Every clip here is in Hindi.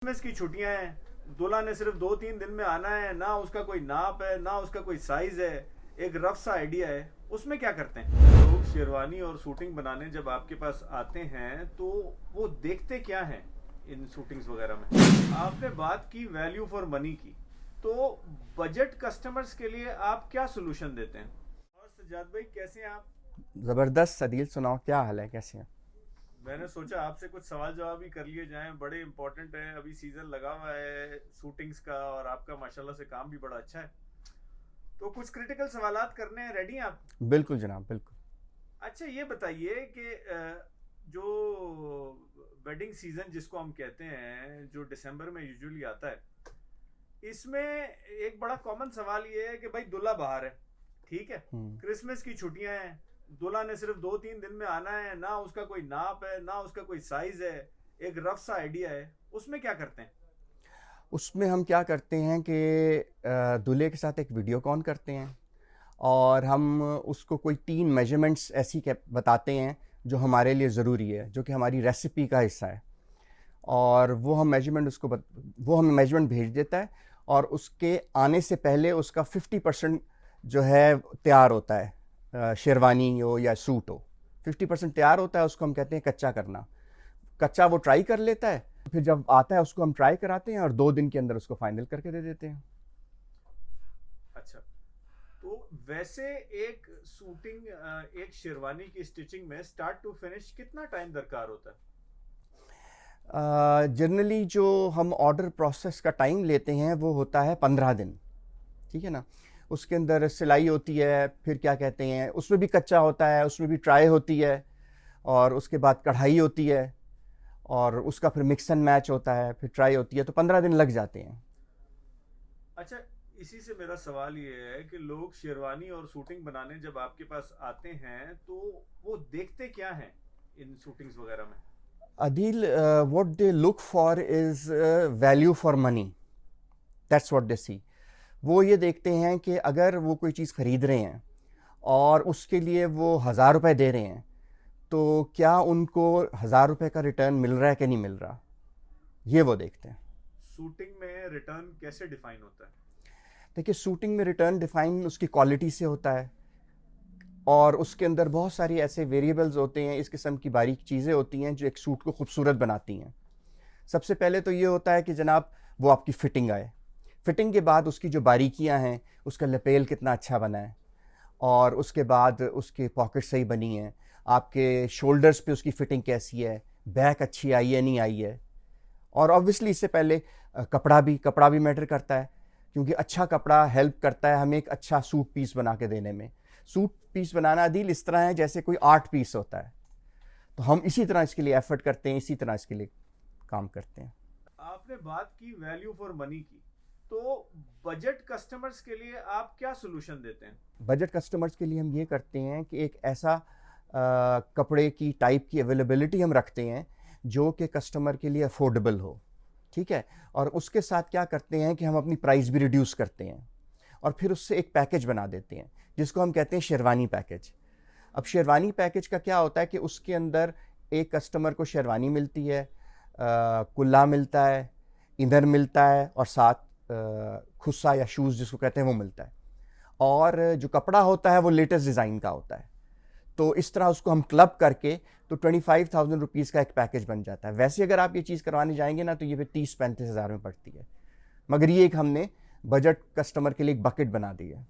क्रिसमस की छुट्टियां हैं। दूल्हा ने सिर्फ 2-3 दिन में आना है, ना उसका कोई नाप है ना उसका कोई साइज है। एक रफ सा आइडिया है, उसमें क्या करते हैं लोग? शेरवानी और शूटिंग बनाने जब आपके पास आते हैं तो वो देखते क्या हैं इन शूटिंग्स वगैरह में? आपने बात की वैल्यू फॉर मनी की, तो बजट कस्टमर्स के लिए आप क्या सोल्यूशन देते हैं? और सज्जाद भाई, कैसे हैं आप? ज़बरदस्त। अदील सुनाओ, क्या हाल है, कैसे हैं? मैंने सोचा आपसे कुछ सवाल जवाब ही कर लिए जाएं, बड़े इंपॉर्टेंट हैं। अभी सीजन लगा हुआ है शूटिंग्स का और आपका माशाल्लाह से काम भी बड़ा अच्छा है, तो कुछ क्रिटिकल सवालात करने हैं। रेडी हैं आप? बिल्कुल जनाब, बिल्कुल। अच्छा, ये बताइए कि जो वेडिंग सीजन जिसको हम कहते हैं, जो दिसंबर में यूजुअली आता है, इसमें एक बड़ा कॉमन सवाल ये है कि भाई दूल्हा बाहर है, ठीक है, क्रिसमस की छुट्टियां हैं, दूल्हा ने सिर्फ 2-3 दिन में आना है, ना उसका कोई नाप है ना उसका कोई साइज है, एक रफ सा आइडिया है, उसमें क्या करते हैं? उसमें हम क्या करते हैं कि दूल्हे के साथ एक वीडियो कॉल करते हैं और हम उसको कोई 3 मेजरमेंट्स ऐसी बताते हैं जो हमारे लिए ज़रूरी है, जो कि हमारी रेसिपी का हिस्सा है। और वो हमें मेजरमेंट भेज देता है और उसके आने से पहले उसका 50% जो है तैयार होता है। शेरवानी हो या सूट हो, 50% तैयार होता है। उसको हम कहते हैं कच्चा करना। कच्चा वो ट्राई कर लेता है, फिर जब आता है उसको हम ट्राई कराते हैं और 2 दिन के अंदर उसको फाइनल करके दे देते हैं। अच्छा, तो वैसे एक शूटिंग, एक शेरवानी की स्टिचिंग में स्टार्ट टू फिनिश कितना टाइम दरकार होता है? जनरली जो हम ऑर्डर प्रोसेस का टाइम लेते हैं वो होता है 15 दिन। ठीक है ना। उसके अंदर सिलाई होती है, फिर क्या कहते हैं, उसमें भी कच्चा होता है, उसमें भी ट्राई होती है, और उसके बाद कढ़ाई होती है, और उसका फिर मिक्स एंड मैच होता है, फिर ट्राई होती है, तो 15 दिन लग जाते हैं। अच्छा, इसी से मेरा सवाल ये है कि लोग शेरवानी और शूटिंग बनाने जब आपके पास आते हैं तो वो देखते क्या हैं इन शूटिंग्स वगैरह में? Adil, what they look for is value for money. That's what they see. वो ये देखते हैं कि अगर वो कोई चीज़ ख़रीद रहे हैं और उसके लिए वो 1000 रुपये दे रहे हैं, तो क्या उनको 1000 रुपये का रिटर्न मिल रहा है कि नहीं मिल रहा, ये वो देखते हैं। शूटिंग में रिटर्न कैसे डिफाइन होता है? देखिए, शूटिंग में रिटर्न डिफाइन उसकी क्वालिटी से होता है, और उसके अंदर बहुत सारी ऐसे वेरिएबल्स होते हैं, इस किस्म की बारीक चीज़ें होती हैं जो एक सूट को खूबसूरत बनाती हैं। सबसे पहले तो ये होता है कि जनाब वो आपकी फ़िटिंग आए। फ़िटिंग के बाद उसकी जो बारीकियां हैं, उसका लपेल कितना अच्छा बना है, और उसके बाद उसके पॉकेट सही बनी हैं, आपके शोल्डर्स पे उसकी फ़िटिंग कैसी है, बैक अच्छी आई है नहीं आई है। और ऑब्वियसली इससे पहले कपड़ा भी मैटर करता है, क्योंकि अच्छा कपड़ा हेल्प करता है हमें एक अच्छा सूट पीस बना के देने में। सूट पीस बनाना दिल इस तरह है जैसे कोई आर्ट पीस होता है, तो हम इसी तरह इसके लिए एफर्ट करते हैं, इसी तरह इसके लिए काम करते हैं। आपने बात की वैल्यू फॉर मनी की, तो बजट कस्टमर्स के लिए आप क्या सोल्यूशन देते हैं? बजट कस्टमर्स के लिए हम ये करते हैं कि एक ऐसा कपड़े की टाइप की अवेलेबिलिटी हम रखते हैं जो कि कस्टमर के लिए अफोर्डेबल हो। ठीक है। और उसके साथ क्या करते हैं कि हम अपनी प्राइस भी रिड्यूस करते हैं, और फिर उससे एक पैकेज बना देते हैं जिसको हम कहते हैं शेरवानी पैकेज। अब शेरवानी पैकेज का क्या होता है कि उसके अंदर एक कस्टमर को शेरवानी मिलती है, कुल्ला मिलता है, इनर मिलता है, और साथ खुस्सा या शूज़ जिसको कहते हैं वो मिलता है, और जो कपड़ा होता है वो लेटेस्ट डिज़ाइन का होता है। तो इस तरह उसको हम क्लब करके तो 25,000 रुपीज़ का एक पैकेज बन जाता है। वैसे अगर आप ये चीज़ करवाने जाएंगे ना तो ये फिर 30-35 हज़ार में पड़ती है, मगर ये एक हमने बजट कस्टमर के लिए एक बकेट बना दी है।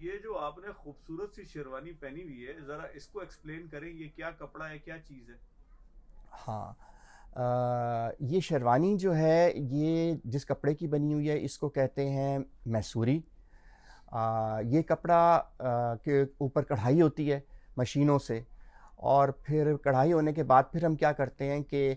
ये जो आपने खूबसूरत सी शेरवानी पहनी हुई है, जरा इसको एक्सप्लेन करें, ये क्या कपड़ा है, क्या चीज़ है? हाँ, ये शेरवानी जो है, ये जिस कपड़े की बनी हुई है इसको कहते हैं मैसूरी। ये कपड़ा के ऊपर कढ़ाई होती है मशीनों से, और फिर कढ़ाई होने के बाद फिर हम क्या करते हैं कि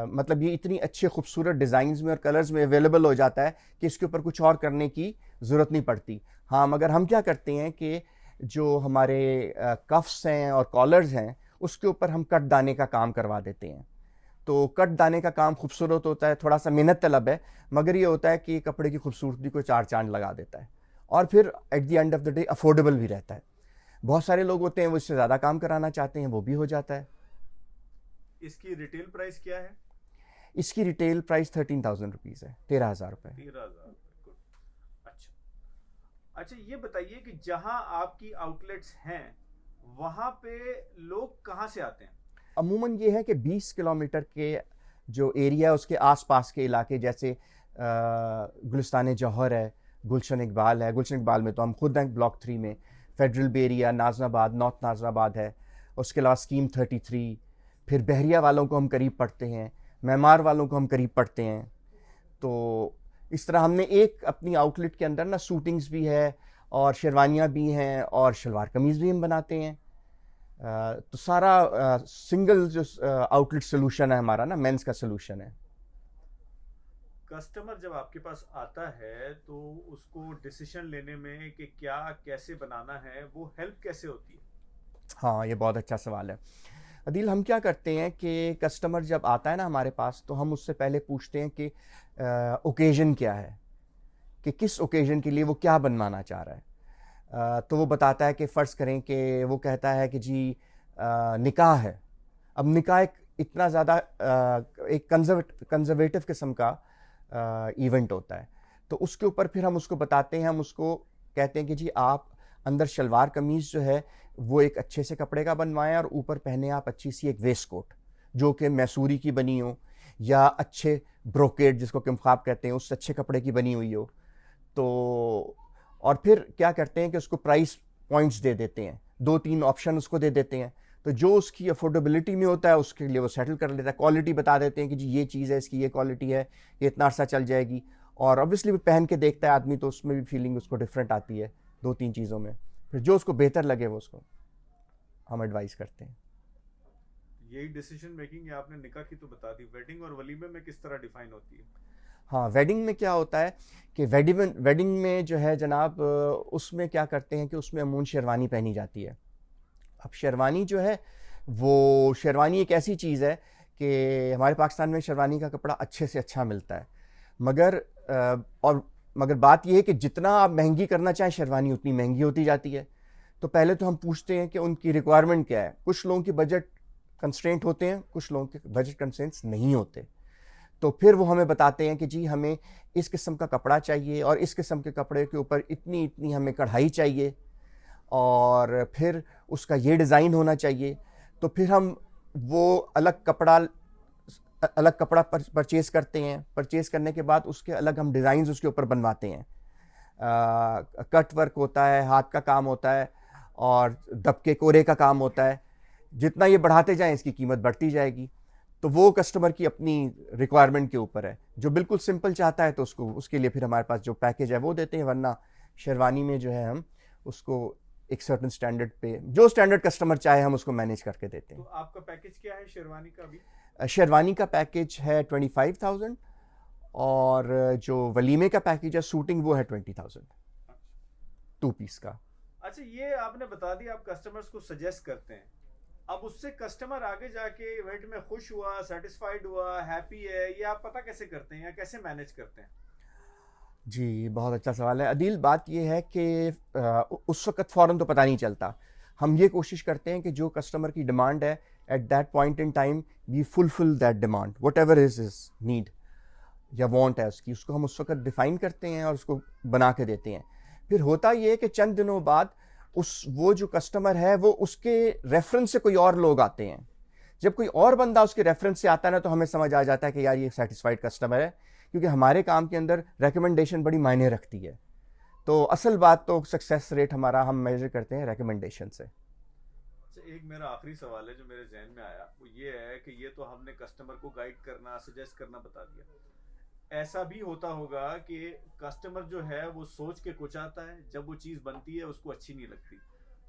मतलब ये इतनी अच्छे खूबसूरत डिज़ाइंस में और कलर्स में अवेलेबल हो जाता है कि इसके ऊपर कुछ और करने की ज़रूरत नहीं पड़ती। हाँ, मगर हम क्या करते हैं कि जो हमारे कफ्स हैं और कॉलर्स हैं उसके ऊपर हम कट दाने का काम करवा देते हैं। तो कट दाने का काम खूबसूरत होता है, थोड़ा सा मेहनत तलब है, मगर ये होता है कि कपड़े की खूबसूरती को 4 चांद लगा देता है, और फिर at the end of the day affordable भी रहता है। बहुत सारे लोग होते हैं वो इससे ज़्यादा काम कराना चाहते हैं, वो भी हो जाता है। इसकी रिटेल प्राइस क्या है? इसकी रिटेल प्राइस 13,000 रुपीज़ है, 13,000 रुपये। 13,000। गुड। अच्छा अच्छा, ये बताइए कि जहां आपकी आउटलेट्स हैं वहां पे लोग कहाँ से आते हैं? अमूमन ये है कि 20 किलोमीटर के जो एरिया है उसके आसपास के इलाके, जैसे गुलिस्तान जौहर है, गुलशन इकबाल है। गुलशन इकबाल में तो हम खुद हैं ब्लॉक 3 में। फेडरल बेरिया, नाजनाबाद, नॉर्थ नाजनाबाद है। उसके अलावा स्कीम 33, फिर बहरिया वालों को हम करीब पड़ते हैं, मैमार वालों को हम करीब पड़ते हैं। तो इस तरह हमने एक अपनी आउटलेट के अंदर ना सूटिंग्स भी है और शेरवानियाँ भी हैं और शलवार कमीज़ भी हम बनाते हैं। तो सारा सिंगल जो आउटलेट सोल्यूशन है हमारा ना, मेंस का सोल्यूशन है। कस्टमर जब आपके पास आता है तो उसको डिसीजन लेने में कि क्या कैसे बनाना है, वो हेल्प कैसे होती है? हाँ, ये बहुत अच्छा सवाल है अदील। हम क्या करते हैं कि कस्टमर जब आता है ना हमारे पास, तो हम उससे पहले पूछते हैं कि ओकेजन क्या है, कि किस ओकेजन के लिए वो क्या बनवाना चाह रहा है। तो वो बताता है कि फ़र्ज़ करें कि वो कहता है कि जी निकाह है। अब निकाह एक इतना ज़्यादा एक कंजर्वेटिव किस्म का इवेंट होता है, तो उसके ऊपर फिर हम उसको बताते हैं, हम उसको कहते हैं कि जी आप अंदर शलवार कमीज़ जो है वो एक अच्छे से कपड़े का बनवाएं और ऊपर पहने आप अच्छी सी एक वेस्ट कोट जो कि मैसूरी की बनी हो या अच्छे ब्रोकेड जिसको किमखाब कहते हैं उससे अच्छे कपड़े की बनी हुई हो। तो और फिर क्या करते हैं कि उसको प्राइस पॉइंट्स दे देते हैं, 2-3 ऑप्शन उसको दे देते हैं। तो जो उसकी अफोर्डेबिलिटी में होता है उसके लिए वो सेटल कर लेता है। क्वालिटी बता देते हैं कि जी ये चीज़ है, इसकी ये क्वालिटी है, ये इतना अर्सा चल जाएगी। और ऑब्वियसली भी पहन के देखता है आदमी तो उसमें भी फीलिंग उसको डिफरेंट आती है 2-3 चीज़ों में। फिर जो उसको बेहतर लगे वो उसको हम एडवाइस करते हैं। यही डिसीजन मेकिंग है। आपने निकाह की तो बता दी, वेडिंग और वलीमे में किस तरह डिफाइन होती है? हाँ, वेडिंग में क्या होता है कि वेडिंग में जो है जनाब, उसमें क्या करते हैं कि उसमें अमूमन शेरवानी पहनी जाती है। अब शेरवानी जो है वो शेरवानी एक ऐसी चीज़ है कि हमारे पाकिस्तान में शेरवानी का कपड़ा अच्छे से अच्छा मिलता है, मगर बात यह है कि जितना आप महंगी करना चाहें शेरवानी उतनी महंगी होती जाती है। तो पहले तो हम पूछते हैं कि उनकी रिक्वायरमेंट क्या है। कुछ लोगों की बजट कंस्ट्रेंट होते हैं, कुछ लोगों के बजट कंस्ट्रेंट्स नहीं होते। तो फिर वो हमें बताते हैं कि जी हमें इस किस्म का कपड़ा चाहिए और इस किस्म के कपड़े के ऊपर इतनी इतनी हमें कढ़ाई चाहिए और फिर उसका ये डिज़ाइन होना चाहिए। तो फिर हम वो अलग कपड़ा परचेज़ करते हैं। परचेज़ करने के बाद उसके अलग हम डिज़ाइंस उसके ऊपर बनवाते हैं। कट वर्क होता है, हाथ का काम होता है और दबके कोरे का काम होता है। जितना ये बढ़ाते जाएं इसकी कीमत बढ़ती जाएगी। तो वो कस्टमर की अपनी रिक्वायरमेंट के ऊपर है। जो बिल्कुल सिंपल चाहता है तो उसके लिए फिर हमारे पास जो पैकेज है वो देते हैं, वरना शेरवानी में जो है हम उसको एक सर्टेन स्टैंडर्ड पे, जो स्टैंडर्ड कस्टमर चाहे हम उसको मैनेज करके देते हैं। तो आपका पैकेज क्या है शेरवानी का अभी? शेरवानी का पैकेज है 25,000 और जो वलीमे का पैकेज है सूटिंग वो है 20,000 2 पीस का। अच्छा, ये आपने बता दिया आप कस्टमर्स को सजेस्ट करते हैं। अब उससे कस्टमर आगे जाके इवेंट में खुश हुआ, सेटिस्फाइड हुआ, हैप्पी है, ये आप पता कैसे करते हैं या कैसे मैनेज करते हैं? जी, बहुत अच्छा सवाल है अदील। बात ये है कि उस वक्त फ़ौरन तो पता नहीं चलता। हम ये कोशिश करते हैं कि जो कस्टमर की डिमांड है at that point in time we fulfil that demand, whatever is need या वांट है उसको हम उस वक्त डिफ़ाइन करते हैं और उसको बना के देते हैं। फिर होता ये है कि चंद दिनों बाद वो जो कस्टमर है वो उसके रेफरेंस से कोई और लोग आते हैं। जब कोई और बंदा उसके रेफरेंस से आता है ना तो हमें समझ आ जाता है कि यार ये सेटिस्फाइड कस्टमर है, क्योंकि हमारे काम के अंदर रिकमेंडेशन बड़ी मायने रखती है। तो असल बात तो सक्सेस रेट हमारा हम मेजर करते हैं रिकमेंडेशन से। एक मेरा आखिरी सवाल है जो मेरे जहन में आया, वो ये है कि ये तो हमने कस्टमर को गाइड करना, सजेस्ट करना बता दिया। ऐसा भी होता होगा कि कस्टमर जो है वो सोच के कुछ आता है, जब वो चीज़ बनती है उसको अच्छी नहीं लगती।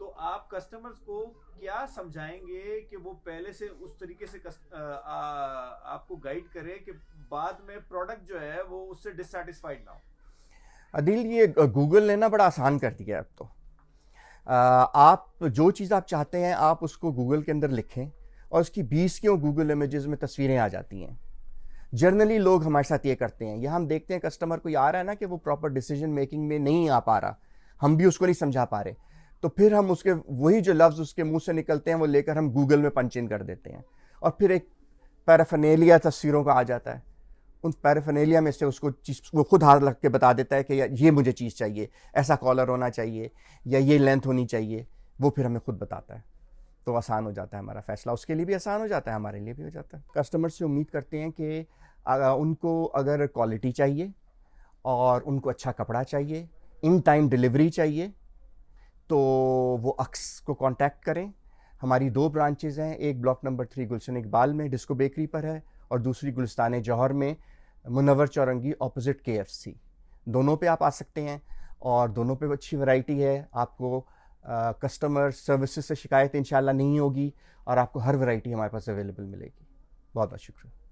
तो आप कस्टमर्स को क्या समझाएंगे कि वो पहले से उस तरीके से आपको गाइड करे कि बाद में प्रोडक्ट जो है वो उससे डिससैटिस्फाइड ना हो? अदिल, ये गूगल ने ना बड़ा आसान कर दिया है अब तो। आप जो चीज़ आप चाहते हैं आप उसको गूगल के अंदर लिखें और उसकी 20 क्यों गूगल इमेजेस में तस्वीरें आ जाती हैं। जनरली लोग हमारे साथ ये करते हैं, या हम देखते हैं कस्टमर कोई आ रहा है ना कि वो प्रॉपर डिसीजन मेकिंग में नहीं आ पा रहा, हम भी उसको नहीं समझा पा रहे, तो फिर हम उसके वही जो लफ्ज़ उसके मुंह से निकलते हैं वो लेकर हम गूगल में पंच इन कर देते हैं और फिर एक पैराफर्नेलिया तस्वीरों का आ जाता है, उन पैराफर्नेलिया में से उसको चीज़ वो खुद हाथ रख के बता देता है कि ये मुझे चीज़ चाहिए, ऐसा कॉलर होना चाहिए या ये लेंथ होनी चाहिए, वो फिर हमें खुद बताता है। तो आसान हो जाता है हमारा फ़ैसला, उसके लिए भी आसान हो जाता है, हमारे लिए भी हो जाता है। कस्टमर से उम्मीद करते हैं कि उनको अगर क्वालिटी चाहिए और उनको अच्छा कपड़ा चाहिए, इन टाइम डिलीवरी चाहिए, तो वो अक्स को कांटेक्ट करें। हमारी 2 ब्रांचेज़ हैं, एक ब्लॉक नंबर 3 गुलशन इकबाल में डिस्को बेकरी पर है और दूसरी गुलिस्तान जौहर में मुनव्वर चौरंगी ऑपोजिट KFC। दोनों पे आप आ सकते हैं और दोनों पे अच्छी वैरायटी है। आपको कस्टमर सर्विसेज से शिकायत इंशाल्लाह नहीं होगी और आपको हर वैरायटी हमारे पास अवेलेबल मिलेगी। बहुत बहुत शुक्रिया।